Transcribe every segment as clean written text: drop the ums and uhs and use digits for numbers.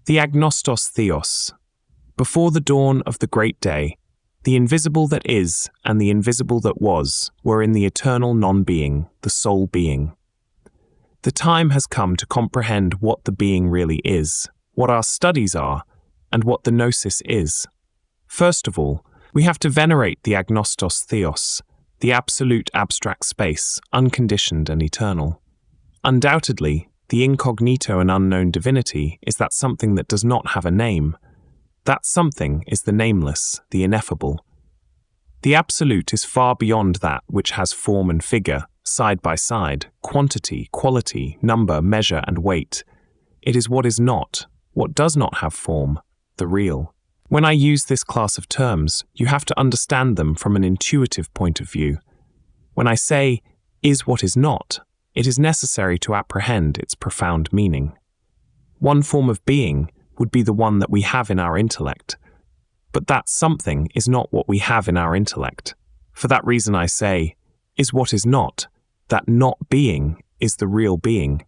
The Agnostos Theos. Before the dawn of the great day, the invisible that is and the invisible that was were in the eternal non-being, the sole being. The time has come to comprehend what the being really is, what our studies are, and what the Gnosis is. First of all, we have to venerate the Agnostos Theos, the absolute abstract space, unconditioned and eternal. Undoubtedly, the incognito and unknown divinity is that something that does not have a name. That something is the nameless, the ineffable. The absolute is far beyond that which has form and figure, side by side, quantity, quality, number, measure, and weight. It is what is not, what does not have form, the real. When I use this class of terms, you have to understand them from an intuitive point of view. When I say, is what is not, it is necessary to apprehend its profound meaning. One form of being would be the one that we have in our intellect, but that something is not what we have in our intellect. For that reason I say, is what is not, that not being is the real being.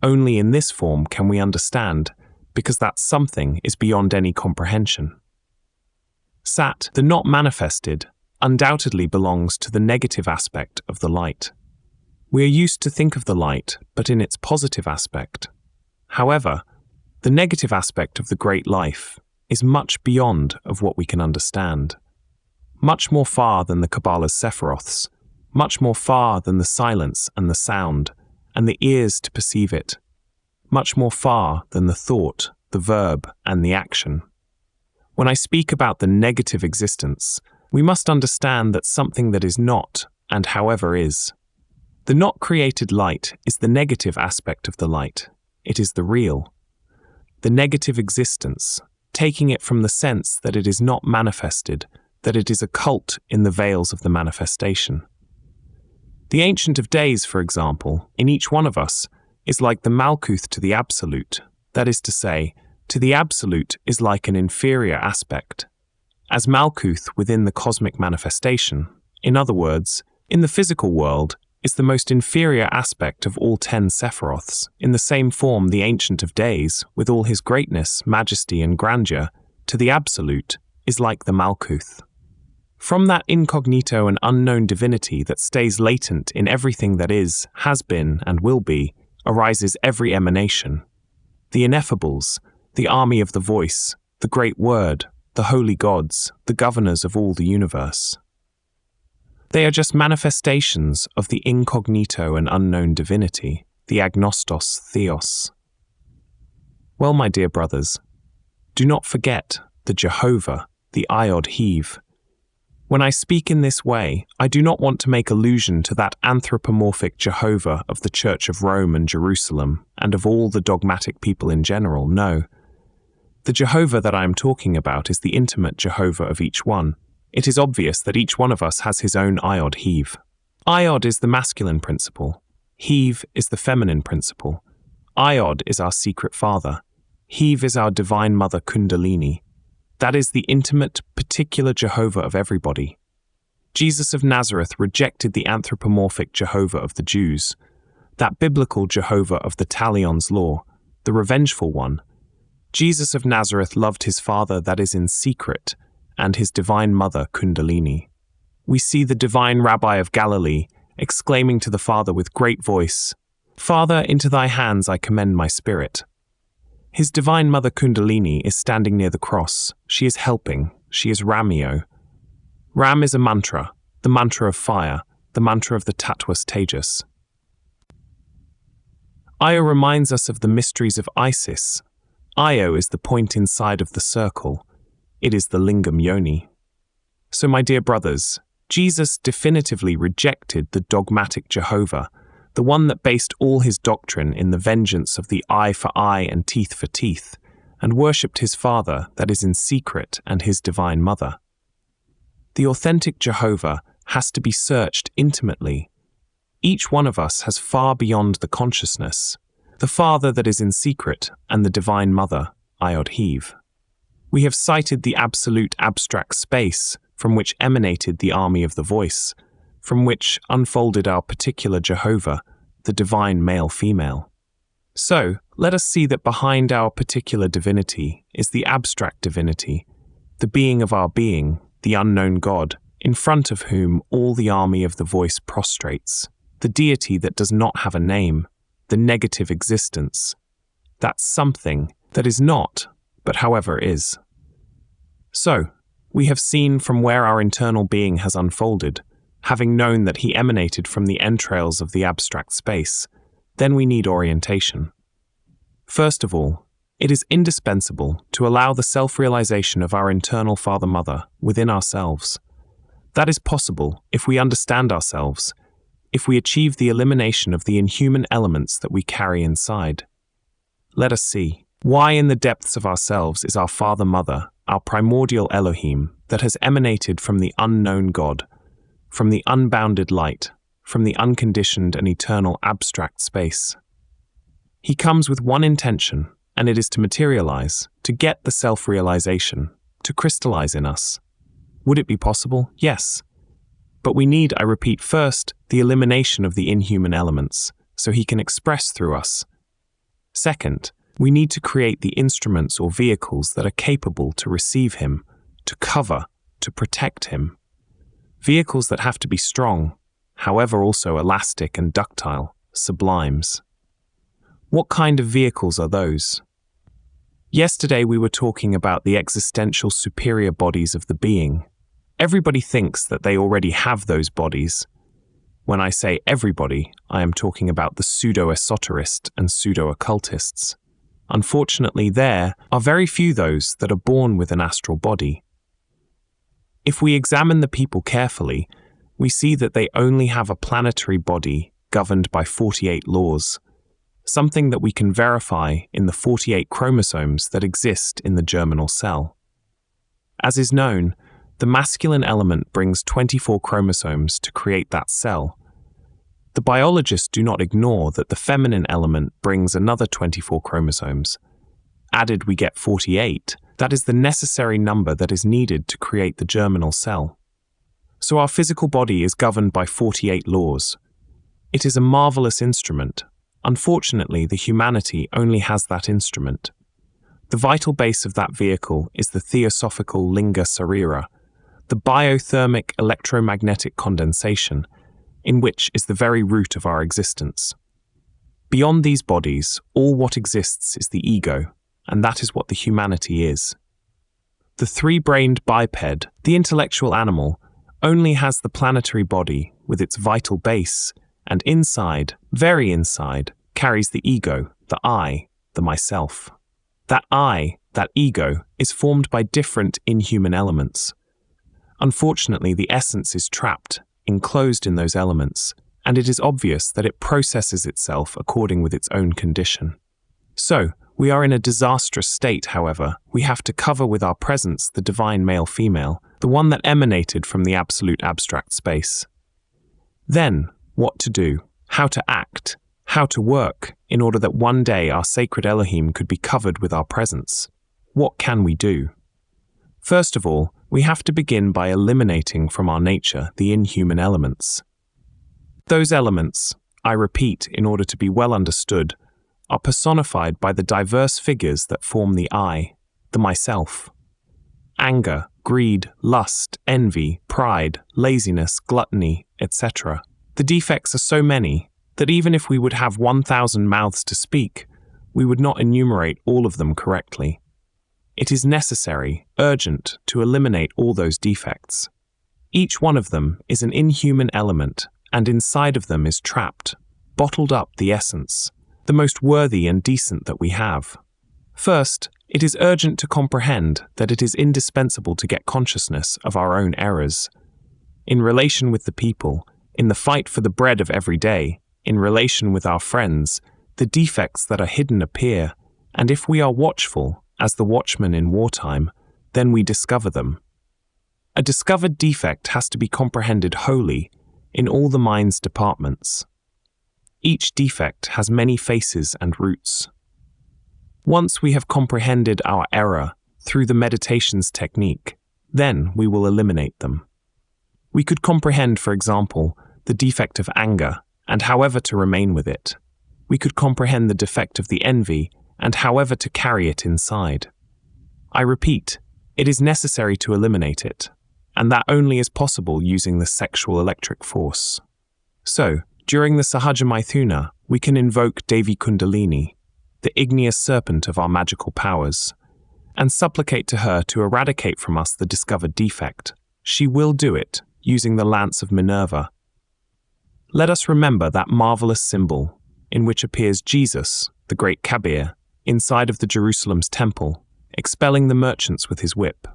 Only in this form can we understand, because that something is beyond any comprehension. Sat, the not manifested, undoubtedly belongs to the negative aspect of the light. We are used to think of the light, but in its positive aspect. However, the negative aspect of the great life is much beyond of what we can understand. Much more far than the Kabbalah's Sephiroths, much more far than the silence and the sound, and the ears to perceive it. Much more far than the thought, the verb, and the action. When I speak about the negative existence, we must understand that something that is not, and however is. The not created light is the negative aspect of the light. It is the real. The negative existence, taking it from the sense that it is not manifested, that it is occult in the veils of the manifestation. The Ancient of Days, for example, in each one of us, is like the Malkuth to the Absolute, that is to say, to the Absolute is like an inferior aspect. As Malkuth within the cosmic manifestation, in other words, in the physical world, is the most inferior aspect of all 10 Sephiroths, in the same form the Ancient of Days, with all his greatness, majesty and grandeur, to the Absolute, is like the Malkuth. From that incognito and unknown divinity that stays latent in everything that is, has been, and will be, arises every emanation. The ineffables, the army of the voice, the great word, the holy gods, the governors of all the universe. They are just manifestations of the incognito and unknown divinity, the Agnostos Theos. Well, my dear brothers, do not forget the Jehovah, the Iod Heave. When I speak in this way, I do not want to make allusion to that anthropomorphic Jehovah of the Church of Rome and Jerusalem, and of all the dogmatic people in general, no. The Jehovah that I am talking about is the intimate Jehovah of each one. It is obvious that each one of us has his own Iod Heave. Iod is the masculine principle. Heave is the feminine principle. Iod is our secret father. Heave is our divine mother Kundalini. That is the intimate, particular Jehovah of everybody. Jesus of Nazareth rejected the anthropomorphic Jehovah of the Jews, that biblical Jehovah of the Talion's law, the revengeful one. Jesus of Nazareth loved his Father that is in secret, and his divine mother Kundalini. We see the divine Rabbi of Galilee exclaiming to the Father with great voice, "Father, into thy hands I commend my spirit." His divine mother Kundalini is standing near the cross. She is helping. She is Ramio. Ram is a mantra, the mantra of fire, the mantra of the Tattvas Tejas. Io reminds us of the mysteries of Isis. Io is the point inside of the circle. It is the lingam yoni. So, my dear brothers, Jesus definitively rejected the dogmatic Jehovah, the one that based all his doctrine in the vengeance of the eye for eye and teeth for teeth, and worshipped his Father that is in secret and his divine mother. The authentic Jehovah has to be searched intimately. Each one of us has far beyond the consciousness, the Father that is in secret and the divine mother, Iod Heave. We have cited the absolute abstract space from which emanated the army of the voice, from which unfolded our particular Jehovah, the divine male-female. So, let us see that behind our particular divinity is the abstract divinity, the being of our being, the unknown God, in front of whom all the army of the voice prostrates, the deity that does not have a name, the negative existence, that something that is not, but however is. So, we have seen from where our internal being has unfolded, having known that he emanated from the entrails of the abstract space. Then we need orientation. First of all, it is indispensable to allow the self-realization of our internal Father-Mother within ourselves. That is possible if we understand ourselves, if we achieve the elimination of the inhuman elements that we carry inside. Let us see. Why in the depths of ourselves is our Father-Mother, our primordial Elohim, that has emanated from the unknown God, from the unbounded light, from the unconditioned and eternal abstract space. He comes with one intention, and it is to materialize, to get the self-realization, to crystallize in us. Would it be possible? Yes. But we need, I repeat, first, the elimination of the inhuman elements, so he can express through us. Second, we need to create the instruments or vehicles that are capable to receive him, to cover, to protect him. Vehicles that have to be strong, however also elastic and ductile, sublimes. What kind of vehicles are those? Yesterday we were talking about the existential superior bodies of the being. Everybody thinks that they already have those bodies. When I say everybody, I am talking about the pseudo-esoterist and pseudo-occultists. Unfortunately, there are very few those that are born with an astral body. If we examine the people carefully, we see that they only have a planetary body governed by 48 laws, something that we can verify in the 48 chromosomes that exist in the germinal cell. As is known, the masculine element brings 24 chromosomes to create that cell. The biologists do not ignore that the feminine element brings another 24 chromosomes. Added, we get 48. That is the necessary number that is needed to create the germinal cell. So our physical body is governed by 48 laws. It is a marvelous instrument. Unfortunately, the humanity only has that instrument. The vital base of that vehicle is the theosophical linga sarira, the biothermic electromagnetic condensation, in which is the very root of our existence. Beyond these bodies, all what exists is the ego, and that is what the humanity is. The three-brained biped, the intellectual animal, only has the planetary body with its vital base, and inside, very inside, carries the ego, the I, the myself. That I, that ego, is formed by different inhuman elements. Unfortunately, the essence is trapped, enclosed in those elements, and it is obvious that it processes itself according with its own condition. So, we are in a disastrous state, however. We have to cover with our presence the divine male-female, the one that emanated from the absolute abstract space. Then, what to do, how to act, how to work, in order that one day our sacred Elohim could be covered with our presence. What can we do? First of all, we have to begin by eliminating from our nature the inhuman elements. Those elements, I repeat in order to be well understood, are personified by the diverse figures that form the I, the myself. Anger, greed, lust, envy, pride, laziness, gluttony, etc. The defects are so many that even if we would have 1,000 mouths to speak, we would not enumerate all of them correctly. It is necessary, urgent, to eliminate all those defects. Each one of them is an inhuman element, and inside of them is trapped, bottled up the essence, the most worthy and decent that we have. First, it is urgent to comprehend that it is indispensable to get consciousness of our own errors. In relation with the people, in the fight for the bread of every day, in relation with our friends, the defects that are hidden appear, and if we are watchful, as the watchman in wartime, then we discover them. A discovered defect has to be comprehended wholly, in all the mind's departments. Each defect has many faces and roots. Once we have comprehended our error through the meditation's technique, then we will eliminate them. We could comprehend, for example, the defect of anger and however to remain with it. we could comprehend the defect of the envy and however to carry it inside. I repeat, it is necessary to eliminate it, and that only is possible using the sexual electric force. So, during the Sahaja Maithuna, we can invoke Devi Kundalini, the igneous serpent of our magical powers, and supplicate to her to eradicate from us the discovered defect. She will do it, using the lance of Minerva. Let us remember that marvelous symbol, in which appears Jesus, the great Kabir, inside of the Jerusalem's temple, expelling the merchants with his whip.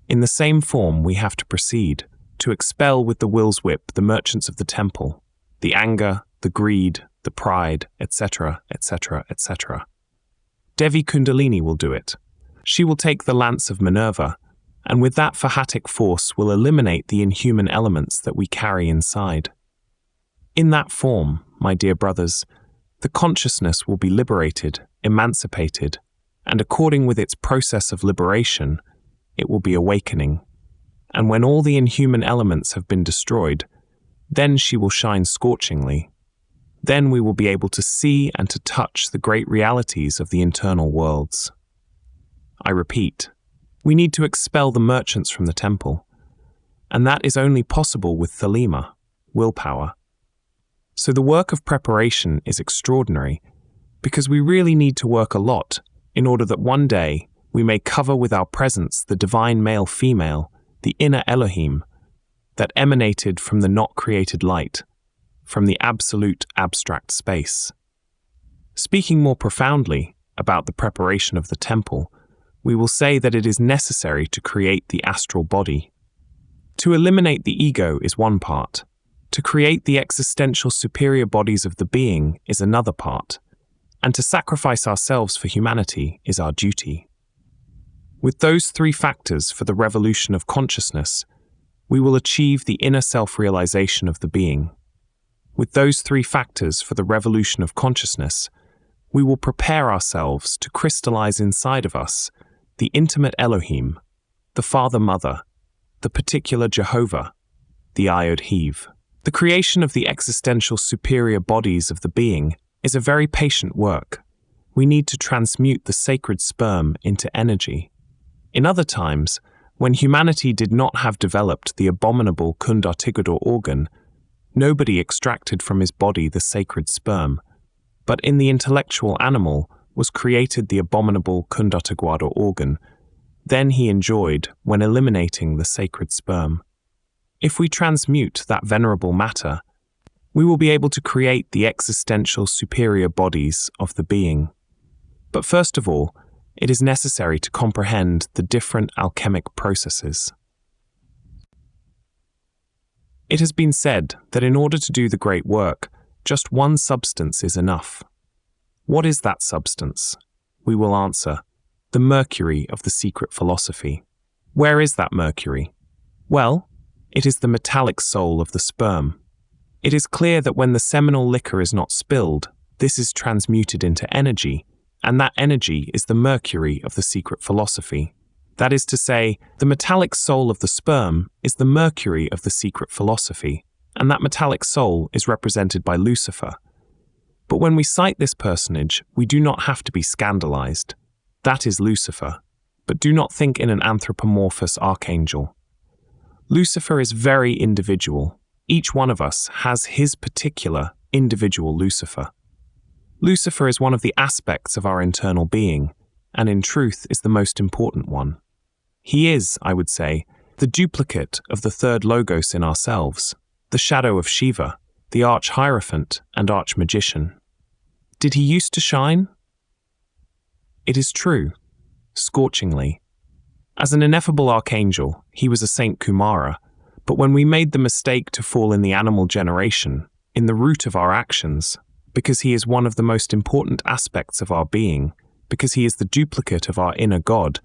In the same form we have to proceed, to expel with the will's whip the merchants of the temple, the anger, the greed, the pride, etc., etc., etc. Devi Kundalini will do it. She will take the lance of Minerva, and with that Fahatic force will eliminate the inhuman elements that we carry inside. In that form, my dear brothers, the consciousness will be liberated, emancipated, and according with its process of liberation, it will be awakening. And when all the inhuman elements have been destroyed, then she will shine scorchingly. Then we will be able to see and to touch the great realities of the internal worlds. I repeat, we need to expel the merchants from the temple, and that is only possible with thelema, willpower. So the work of preparation is extraordinary, because we really need to work a lot in order that one day we may cover with our presence the divine male-female, the inner Elohim, that emanated from the not-created light, from the absolute abstract space. Speaking more profoundly about the preparation of the temple, we will say that it is necessary to create the astral body. To eliminate the ego is one part. To create the existential superior bodies of the being is another part. And to sacrifice ourselves for humanity is our duty. With those three factors for the revolution of consciousness, we will achieve the inner self-realization of the being. With those three factors for the revolution of consciousness, we will prepare ourselves to crystallize inside of us the intimate Elohim, the Father-Mother, the particular Jehovah, the Iod-Hev. The creation of the existential superior bodies of the being is a very patient work. We need to transmute the sacred sperm into energy. In other times, when humanity did not have developed the abominable Kundartigador organ, nobody extracted from his body the sacred sperm, but in the intellectual animal was created the abominable Kundartigador organ. Then he enjoyed when eliminating the sacred sperm. If we transmute that venerable matter, we will be able to create the existential superior bodies of the being. But first of all, it is necessary to comprehend the different alchemic processes. It has been said that in order to do the great work, just one substance is enough. What is that substance? We will answer, the mercury of the secret philosophy. Where is that mercury? Well, it is the metallic soul of the sperm. It is clear that when the seminal liquor is not spilled, this is transmuted into energy, and that energy is the mercury of the secret philosophy. That is to say, the metallic soul of the sperm is the mercury of the secret philosophy, and that metallic soul is represented by Lucifer. But when we cite this personage, we do not have to be scandalized. That is Lucifer, but do not think in an anthropomorphous archangel. Lucifer is very individual. Each one of us has his particular individual Lucifer. Lucifer is one of the aspects of our internal being, and in truth is the most important one. He is, I would say, the duplicate of the third logos in ourselves, the shadow of Shiva, the arch-hierophant and arch-magician. Did he used to shine? It is true, scorchingly. As an ineffable archangel, he was a Saint Kumara, but when we made the mistake to fall in the animal generation, in the root of our actions, because he is one of the most important aspects of our being, because he is the duplicate of our inner God,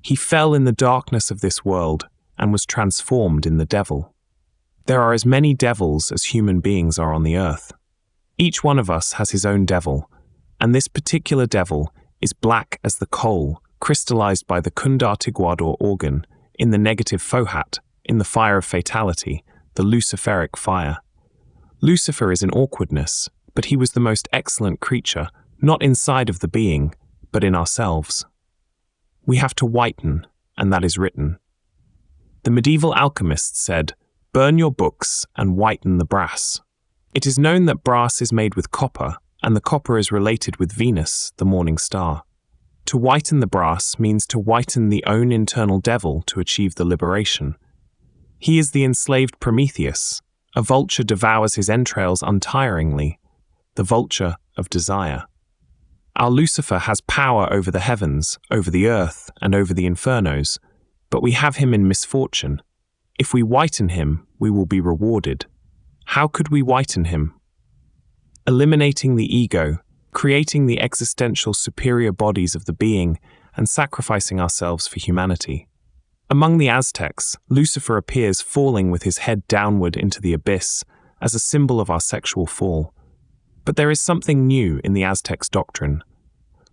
he fell in the darkness of this world and was transformed in the devil. There are as many devils as human beings are on the earth. Each one of us has his own devil, and this particular devil is black as the coal crystallized by the Kundartigador organ in the negative fohat, in the fire of fatality, the Luciferic fire. Lucifer is in awkwardness, but he was the most excellent creature, not inside of the being, but in ourselves. We have to whiten, and that is written. The medieval alchemists said, "Burn your books and whiten the brass." It is known that brass is made with copper, and the copper is related with Venus, the morning star. To whiten the brass means to whiten the own internal devil to achieve the liberation. He is the enslaved Prometheus. A vulture devours his entrails untiringly, the vulture of desire. Our Lucifer has power over the heavens, over the earth, and over the infernos, but we have him in misfortune. If we whiten him, we will be rewarded. How could we whiten him? Eliminating the ego, creating the existential superior bodies of the being, and sacrificing ourselves for humanity. Among the Aztecs, Lucifer appears falling with his head downward into the abyss as a symbol of our sexual fall. But there is something new in the Aztecs' doctrine.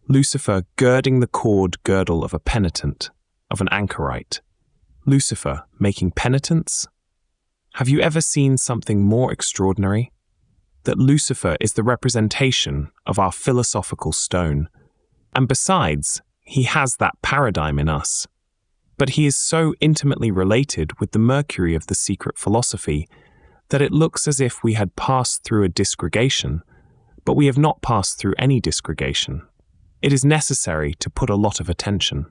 Lucifer girding the cord girdle of a penitent, of an anchorite. Lucifer making penitence? Have you ever seen something more extraordinary? That Lucifer is the representation of our philosophical stone. And besides, he has that paradigm in us. But he is so intimately related with the Mercury of the secret philosophy that it looks as if we had passed through a disgregation, but we have not passed through any disgregation. It is necessary to put a lot of attention.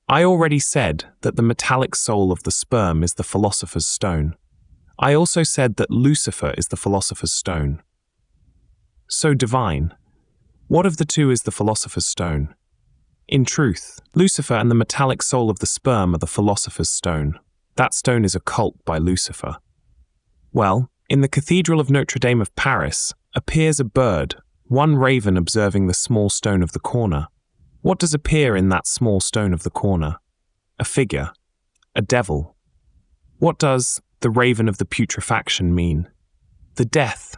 I already said that the metallic soul of the sperm is the philosopher's stone. I also said that Lucifer is the philosopher's stone. So divine. What of the two is the philosopher's stone? In truth, Lucifer and the metallic soul of the sperm are the philosopher's stone. That stone is a cult by Lucifer. Well, in the Cathedral of Notre Dame of Paris appears a bird, one raven observing the small stone of the corner. What does appear in that small stone of the corner? A figure. A devil. What does the raven of the putrefaction mean? The death.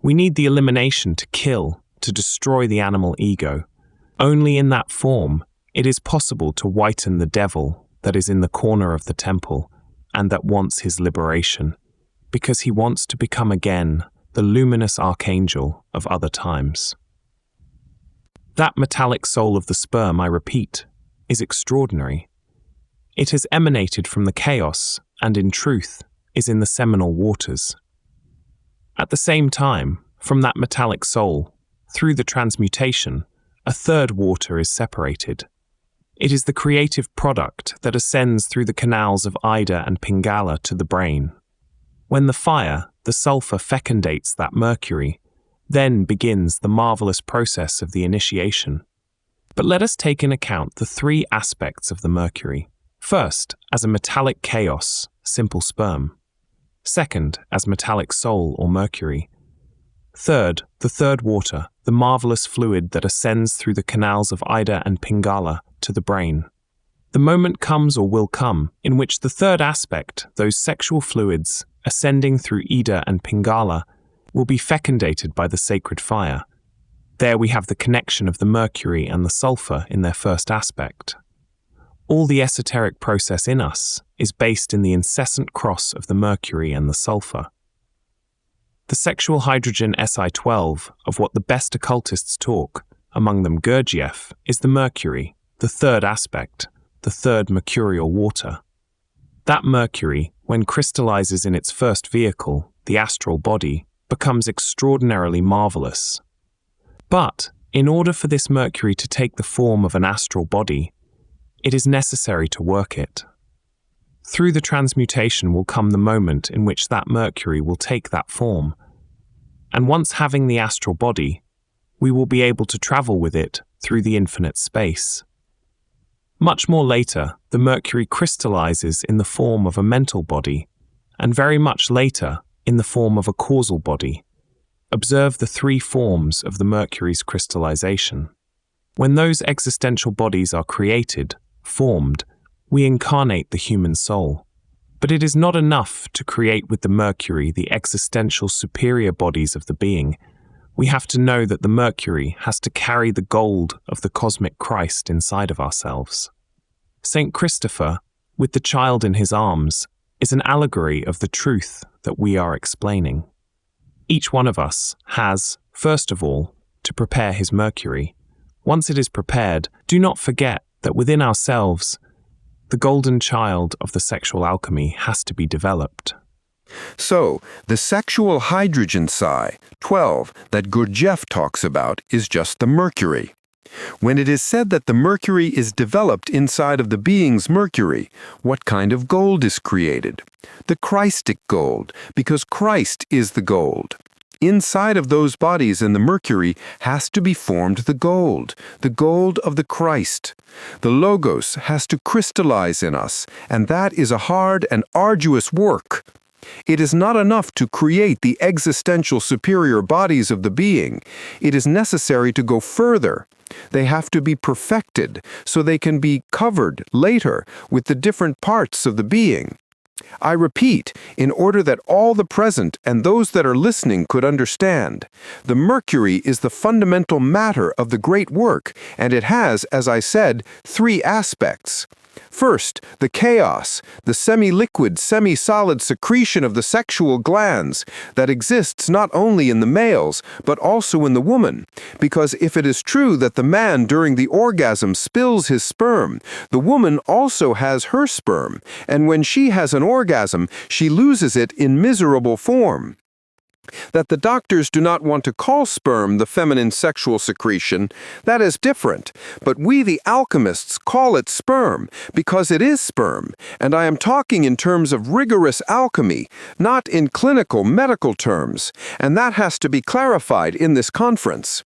We need the elimination to kill, to destroy the animal ego. Only in that form, it is possible to whiten the devil that is in the corner of the temple and that wants his liberation, because he wants to become again the luminous archangel of other times. That metallic soul of the sperm, I repeat, is extraordinary. It has emanated from the chaos and, in truth, is in the seminal waters. At the same time, from that metallic soul, through the transmutation, a third water is separated. It is the creative product that ascends through the canals of Ida and Pingala to the brain. When the fire, the sulfur, fecundates that mercury, then begins the marvelous process of the initiation. But let us take in account the three aspects of the mercury. First, as a metallic chaos, simple sperm. Second, as metallic soul or mercury. Third, the third water, the marvelous fluid that ascends through the canals of Ida and Pingala to the brain. The moment comes or will come in which the third aspect, those sexual fluids ascending through Ida and Pingala, will be fecundated by the sacred fire. There we have the connection of the mercury and the sulfur in their first aspect. All the esoteric process in us is based in the incessant cross of the mercury and the sulfur. The sexual hydrogen Si12 of what the best occultists talk, among them Gurdjieff, is the mercury, the third aspect, the third mercurial water. That mercury, when crystallizes in its first vehicle, the astral body, becomes extraordinarily marvelous. But, in order for this mercury to take the form of an astral body, it is necessary to work it. Through the transmutation will come the moment in which that mercury will take that form, and once having the astral body, we will be able to travel with it through the infinite space. Much more later, the mercury crystallizes in the form of a mental body, and very much later, in the form of a causal body. Observe the three forms of the mercury's crystallization. When those existential bodies are created, formed, we incarnate the human soul. But it is not enough to create with the mercury the existential superior bodies of the being. We have to know that the mercury has to carry the gold of the cosmic Christ inside of ourselves. Saint Christopher, with the child in his arms, is an allegory of the truth that we are explaining. Each one of us has, First of all, to prepare his mercury. Once it is prepared, do not forget that within ourselves, the golden child of the sexual alchemy has to be developed. So, the sexual hydrogen psi, 12, that Gurdjieff talks about is just the mercury. When it is said that the mercury is developed inside of the being's mercury, what kind of gold is created? The Christic gold, because Christ is the gold. Inside of those bodies in the mercury has to be formed the gold of the Christ. The Logos has to crystallize in us, and that is a hard and arduous work. It is not enough to create the existential superior bodies of the being. It is necessary to go further. They have to be perfected so they can be covered later with the different parts of the being. I repeat, in order that all the present and those that are listening could understand, the mercury is the fundamental matter of the great work, and it has, as I said, 3 aspects. First, the chaos, the semi-liquid, semi-solid secretion of the sexual glands that exists not only in the males, but also in the woman. Because if it is true that the man during the orgasm spills his sperm, the woman also has her sperm, and when she has an orgasm, she loses it in miserable form. That the doctors do not want to call sperm the feminine sexual secretion, that is different, but we the alchemists call it sperm because it is sperm, and I am talking in terms of rigorous alchemy, not in clinical medical terms, and that has to be clarified in this conference.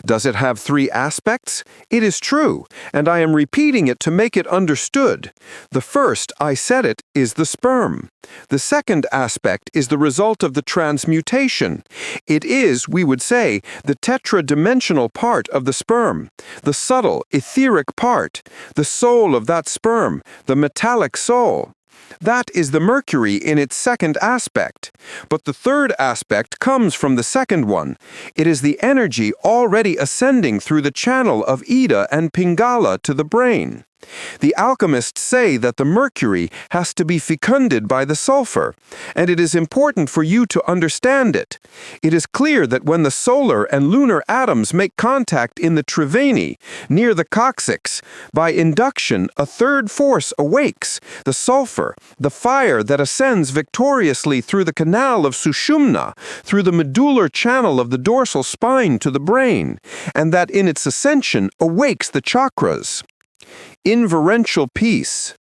Does it have 3 aspects? It is true, and I am repeating it to make it understood. The first, I said it, is the sperm. The second aspect is the result of the transmutation. It is, we would say, the tetradimensional part of the sperm, the subtle, etheric part, the soul of that sperm, the metallic soul. That is the mercury in its second aspect. But the third aspect comes from the second one. It is the energy already ascending through the channel of Ida and Pingala to the brain. The alchemists say that the mercury has to be fecunded by the sulfur, and it is important for you to understand it. It is clear that when the solar and lunar atoms make contact in the triveni, near the coccyx, by induction a third force awakes, the sulfur, the fire that ascends victoriously through the canal of Sushumna, through the medullar channel of the dorsal spine to the brain, and that in its ascension awakes the chakras. Inferential peace.